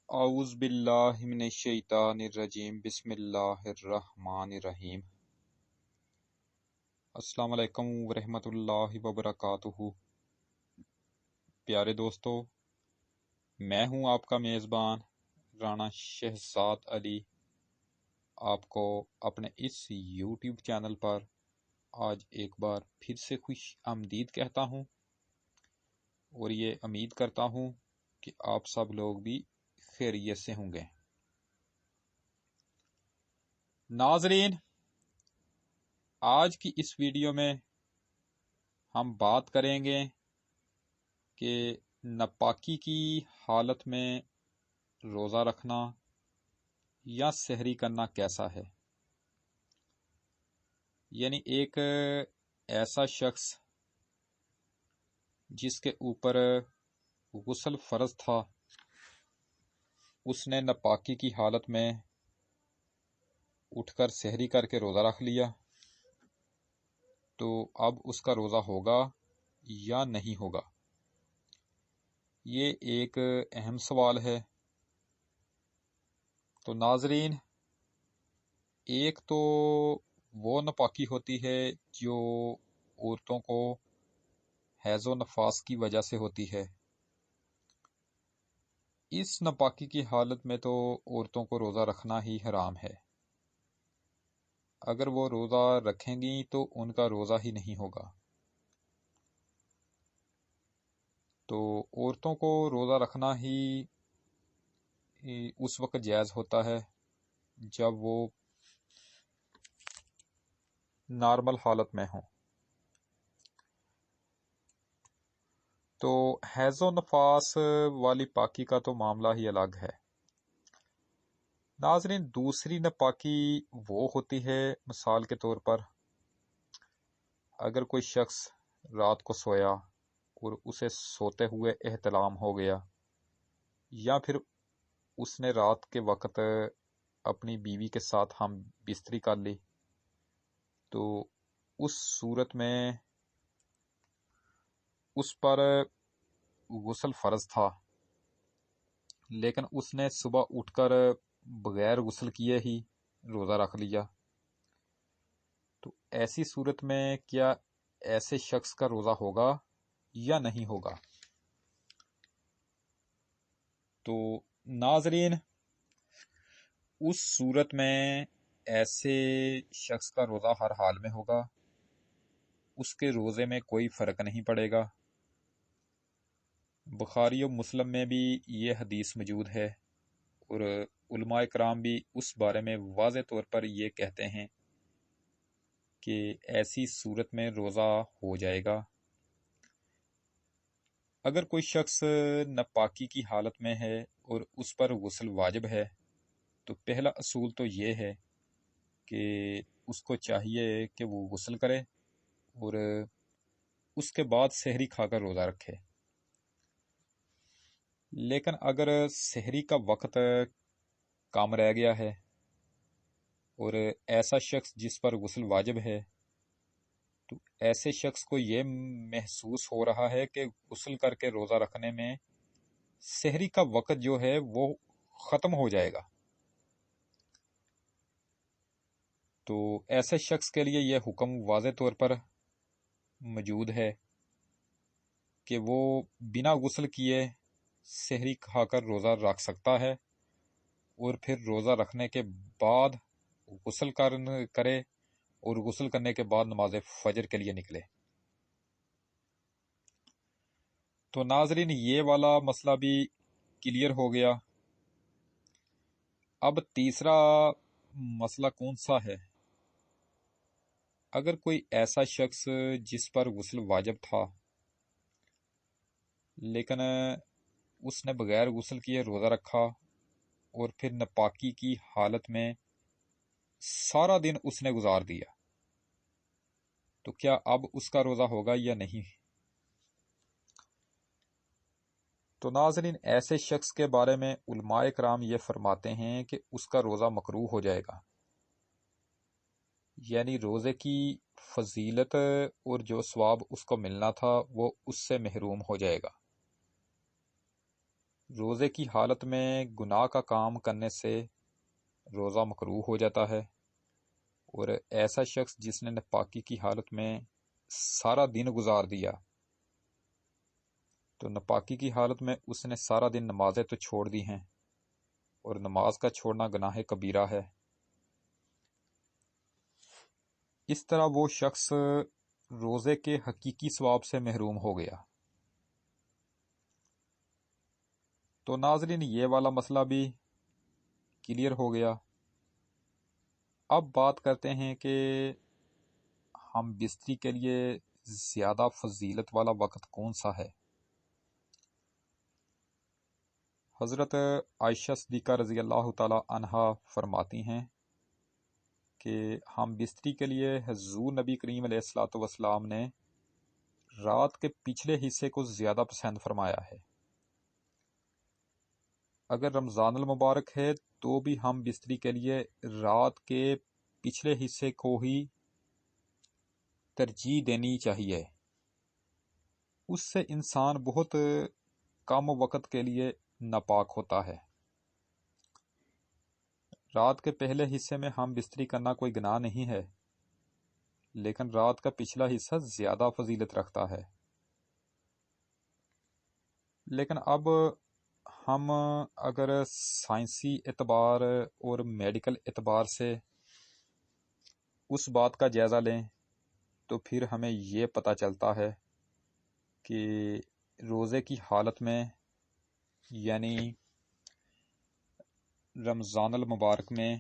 اعوذ باللہ من الشیطان الرجیم بسم اللہ الرحمن الرحیم۔ السلام علیکم ورحمۃ اللہ وبرکاتہ۔ پیارے دوستو، میں ہوں آپ کا میزبان رانا شہزاد علی، آپ کو اپنے اس یوٹیوب چینل پر آج ایک بار پھر سے خوش آمدید کہتا ہوں، اور یہ امید کرتا ہوں کہ آپ سب لوگ بھی خیریت سے ہوں گے۔ ناظرین، آج کی اس ویڈیو میں ہم بات کریں گے کہ ناپاکی کی حالت میں روزہ رکھنا یا سحری کرنا کیسا ہے۔ یعنی ایک ایسا شخص جس کے اوپر غسل فرض تھا، اس نے ناپاکی کی حالت میں اٹھ کر سحری کر کے روزہ رکھ لیا، تو اب اس کا روزہ ہوگا یا نہیں ہوگا؟ یہ ایک اہم سوال ہے۔ تو ناظرین، ایک تو وہ ناپاکی ہوتی ہے جو عورتوں کو حیض و نفاس کی وجہ سے ہوتی ہے۔ اس ناپاکی کی حالت میں تو عورتوں کو روزہ رکھنا ہی حرام ہے۔ اگر وہ روزہ رکھیں گی تو ان کا روزہ ہی نہیں ہوگا۔ تو عورتوں کو روزہ رکھنا ہی اس وقت جائز ہوتا ہے جب وہ نارمل حالت میں ہوں۔ تو حیض و نفاس والی پاکی کا تو معاملہ ہی الگ ہے۔ ناظرین، دوسری ناپاکی وہ ہوتی ہے، مثال کے طور پر اگر کوئی شخص رات کو سویا اور اسے سوتے ہوئے احتلام ہو گیا، یا پھر اس نے رات کے وقت اپنی بیوی کے ساتھ ہم بستری کر لی، تو اس صورت میں اس پر غسل فرض تھا، لیکن اس نے صبح اٹھ کر بغیر غسل کیے ہی روزہ رکھ لیا، تو ایسی صورت میں کیا ایسے شخص کا روزہ ہوگا یا نہیں ہوگا؟ تو ناظرین، اس صورت میں ایسے شخص کا روزہ ہر حال میں ہوگا، اس کے روزے میں کوئی فرق نہیں پڑے گا۔ بخاری و مسلم میں بھی یہ حدیث موجود ہے، اور علماء کرام بھی اس بارے میں واضح طور پر یہ کہتے ہیں کہ ایسی صورت میں روزہ ہو جائے گا۔ اگر کوئی شخص ناپاکی کی حالت میں ہے اور اس پر غسل واجب ہے، تو پہلا اصول تو یہ ہے کہ اس کو چاہیے کہ وہ غسل کرے اور اس کے بعد سحری کھا کر روزہ رکھے۔ لیکن اگر سحری کا وقت کم رہ گیا ہے اور ایسا شخص جس پر غسل واجب ہے، تو ایسے شخص کو یہ محسوس ہو رہا ہے کہ غسل کر کے روزہ رکھنے میں سحری کا وقت جو ہے وہ ختم ہو جائے گا، تو ایسے شخص کے لیے یہ حکم واضح طور پر موجود ہے کہ وہ بنا غسل کیے سحری کھا کر روزہ رکھ سکتا ہے، اور پھر روزہ رکھنے کے بعد غسل کرے اور غسل کرنے کے بعد نماز فجر کے لیے نکلے۔ تو ناظرین، یہ والا مسئلہ بھی کلیئر ہو گیا۔ اب تیسرا مسئلہ کون سا ہے؟ اگر کوئی ایسا شخص جس پر غسل واجب تھا لیکن اس نے بغیر غسل کیے روزہ رکھا اور پھر ناپاکی کی حالت میں سارا دن اس نے گزار دیا، تو کیا اب اس کا روزہ ہوگا یا نہیں؟ تو ناظرین، ایسے شخص کے بارے میں علماء کرام یہ فرماتے ہیں کہ اس کا روزہ مکروہ ہو جائے گا، یعنی روزے کی فضیلت اور جو ثواب اس کو ملنا تھا وہ اس سے محروم ہو جائے گا۔ روزے کی حالت میں گناہ کا کام کرنے سے روزہ مکروہ ہو جاتا ہے، اور ایسا شخص جس نے ناپاکی کی حالت میں سارا دن گزار دیا، تو ناپاکی کی حالت میں اس نے سارا دن نمازیں تو چھوڑ دی ہیں، اور نماز کا چھوڑنا گناہ کبیرہ ہے، اس طرح وہ شخص روزے کے حقیقی ثواب سے محروم ہو گیا۔ تو ناظرین، یہ والا مسئلہ بھی کلیئر ہو گیا۔ اب بات کرتے ہیں کہ ہم بستری کے لیے زیادہ فضیلت والا وقت کون سا ہے۔ حضرت عائشہ صدیقہ رضی اللہ تعالی عنہا فرماتی ہیں کہ ہم بستری کے لیے حضور نبی کریم علیہ الصلوۃ والسلام نے رات کے پچھلے حصے کو زیادہ پسند فرمایا ہے۔ اگر رمضان المبارک ہے تو بھی ہم بستری کے لیے رات کے پچھلے حصے کو ہی ترجیح دینی چاہیے، اس سے انسان بہت کم وقت کے لیے ناپاک ہوتا ہے۔ رات کے پہلے حصے میں ہم بستری کرنا کوئی گناہ نہیں ہے، لیکن رات کا پچھلا حصہ زیادہ فضیلت رکھتا ہے۔ لیکن اب ہم اگر سائنسی اعتبار اور میڈیکل اعتبار سے اس بات کا جائزہ لیں تو پھر ہمیں یہ پتہ چلتا ہے کہ روزے کی حالت میں، یعنی رمضان المبارک میں،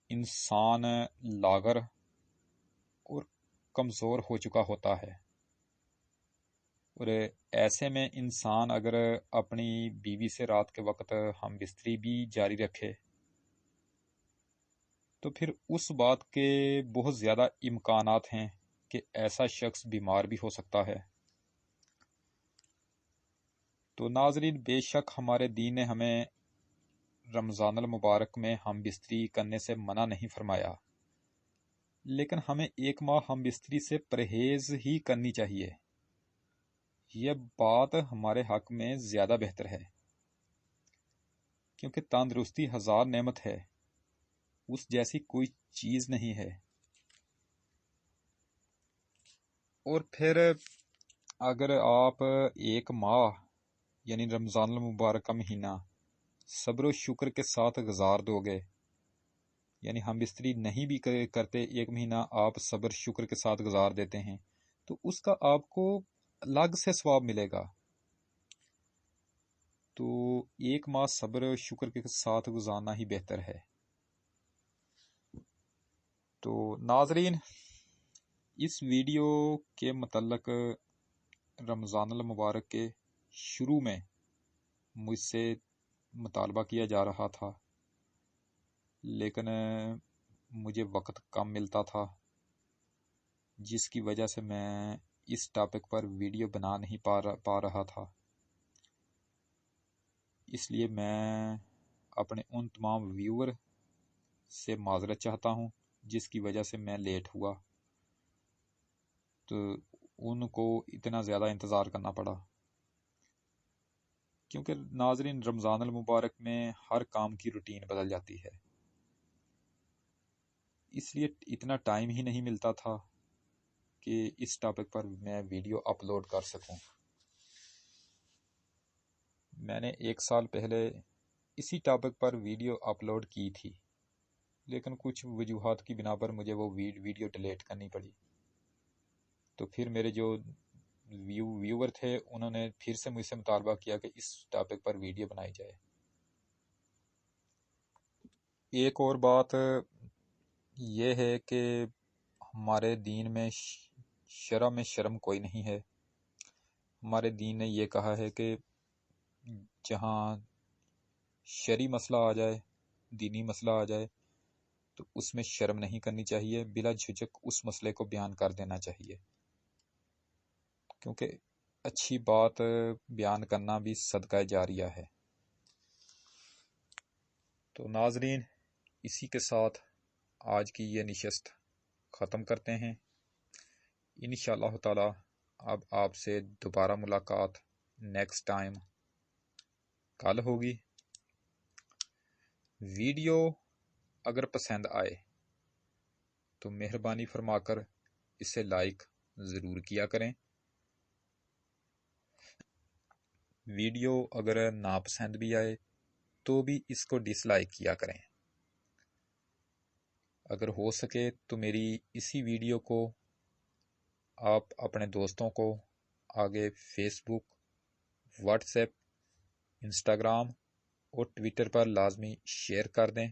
انسان لاغر اور کمزور ہو چکا ہوتا ہے، اور ایسے میں انسان اگر اپنی بیوی سے رات کے وقت ہم بستری بھی جاری رکھے تو پھر اس بات کے بہت زیادہ امکانات ہیں کہ ایسا شخص بیمار بھی ہو سکتا ہے۔ تو ناظرین، بے شک ہمارے دین نے ہمیں رمضان المبارک میں ہم بستری کرنے سے منع نہیں فرمایا، لیکن ہمیں ایک ماہ ہم بستری سے پرہیز ہی کرنی چاہیے۔ یہ بات ہمارے حق میں زیادہ بہتر ہے، کیونکہ تندرستی ہزار نعمت ہے، اس جیسی کوئی چیز نہیں ہے۔ اور پھر اگر آپ ایک ماہ یعنی رمضان المبارک کا مہینہ صبر و شکر کے ساتھ گزار دو گے، یعنی ہم بستری نہیں بھی کرتے، ایک مہینہ آپ صبر شکر کے ساتھ گزار دیتے ہیں، تو اس کا آپ کو الگ سے ثواب ملے گا۔ تو ایک ماہ صبر و شکر کے ساتھ گزارنا ہی بہتر ہے۔ تو ناظرین، اس ویڈیو کے متعلق رمضان المبارک کے شروع میں مجھ سے مطالبہ کیا جا رہا تھا، لیکن مجھے وقت کم ملتا تھا، جس کی وجہ سے میں اس ٹاپک پر ویڈیو بنا نہیں پا رہا تھا۔ اس لیے میں اپنے ان تمام ویور سے معذرت چاہتا ہوں جس کی وجہ سے میں لیٹ ہوا، تو ان کو اتنا زیادہ انتظار کرنا پڑا، کیونکہ ناظرین رمضان المبارک میں ہر کام کی روٹین بدل جاتی ہے، اس لیے اتنا ٹائم ہی نہیں ملتا تھا کہ اس ٹاپک پر میں ویڈیو اپلوڈ کر سکوں۔ میں نے 1 سال پہلے اسی ٹاپک پر ویڈیو اپلوڈ کی تھی، لیکن کچھ وجوہات کی بنا پر مجھے وہ ویڈیو ڈیلیٹ کرنی پڑی۔ تو پھر میرے جو ویور تھے انہوں نے پھر سے مجھ سے مطالبہ کیا کہ اس ٹاپک پر ویڈیو بنائی جائے۔ ایک اور بات یہ ہے کہ ہمارے دین میں شرع میں شرم کوئی نہیں ہے۔ ہمارے دین نے یہ کہا ہے کہ جہاں شرعی مسئلہ آ جائے، دینی مسئلہ آ جائے، تو اس میں شرم نہیں کرنی چاہیے، بلا جھجک اس مسئلے کو بیان کر دینا چاہیے، کیونکہ اچھی بات بیان کرنا بھی صدقہ جاریہ ہے۔ تو ناظرین، اسی کے ساتھ آج کی یہ نشست ختم کرتے ہیں۔ انشاءاللہ تعالی اب آپ سے دوبارہ ملاقات نیکسٹ ٹائم۔ کل ہوگی۔ ویڈیو اگر پسند آئے تو مہربانی فرما کر اسے لائک ضرور کیا کریں۔ ویڈیو اگر ناپسند بھی آئے تو بھی اس کو ڈس لائک کیا کریں۔ اگر ہو سکے تو میری اسی ویڈیو کو آپ اپنے دوستوں کو آگے فیس بک، واٹس ایپ، انسٹاگرام اور ٹویٹر پر لازمی شیئر کر دیں۔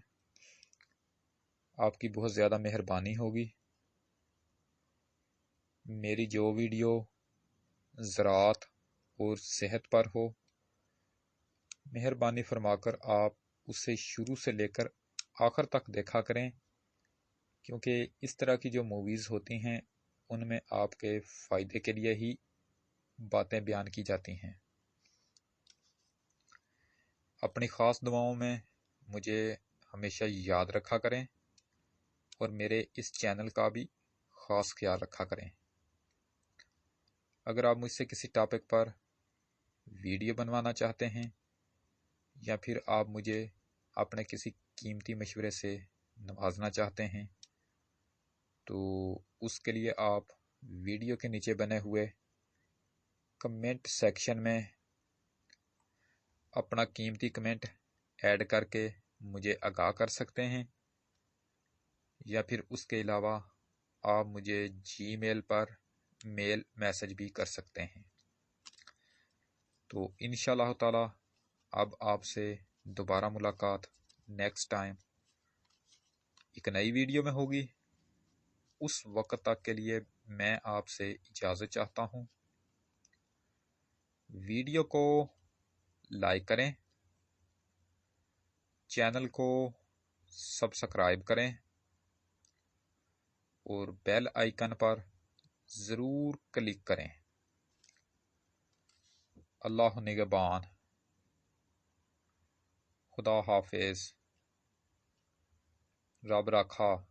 آپ کی بہت زیادہ مہربانی ہوگی۔ میری جو ویڈیو زراعت اور صحت پر ہو، مہربانی فرما کر آپ اسے شروع سے لے کر آخر تک دیکھا کریں، کیونکہ اس طرح کی جو موویز ہوتی ہیں ان میں آپ کے فائدے کے لیے ہی باتیں بیان کی جاتی ہیں۔ اپنی خاص دعاؤں میں مجھے ہمیشہ یاد رکھا کریں اور میرے اس چینل کا بھی خاص خیال رکھا کریں۔ اگر آپ مجھ سے کسی ٹاپک پر ویڈیو بنوانا چاہتے ہیں یا پھر آپ مجھے اپنے کسی قیمتی مشورے سے نوازنا چاہتے ہیں تو اس کے لیے آپ ویڈیو کے نیچے بنے ہوئے کمنٹ سیکشن میں اپنا قیمتی کمنٹ ایڈ کر کے مجھے آگاہ کر سکتے ہیں، یا پھر اس کے علاوہ آپ مجھے جی میل پر میل میسج بھی کر سکتے ہیں۔ تو انشاءاللہ تعالی اب آپ سے دوبارہ ملاقات نیکسٹ ٹائم ایک نئی ویڈیو میں ہوگی۔ اس وقت تک کے لیے میں آپ سے اجازت چاہتا ہوں۔ ویڈیو کو لائک کریں، چینل کو سبسکرائب کریں اور بیل آئیکن پر ضرور کلک کریں۔ اللہ نگہبان۔ خدا حافظ۔ رب رکھا۔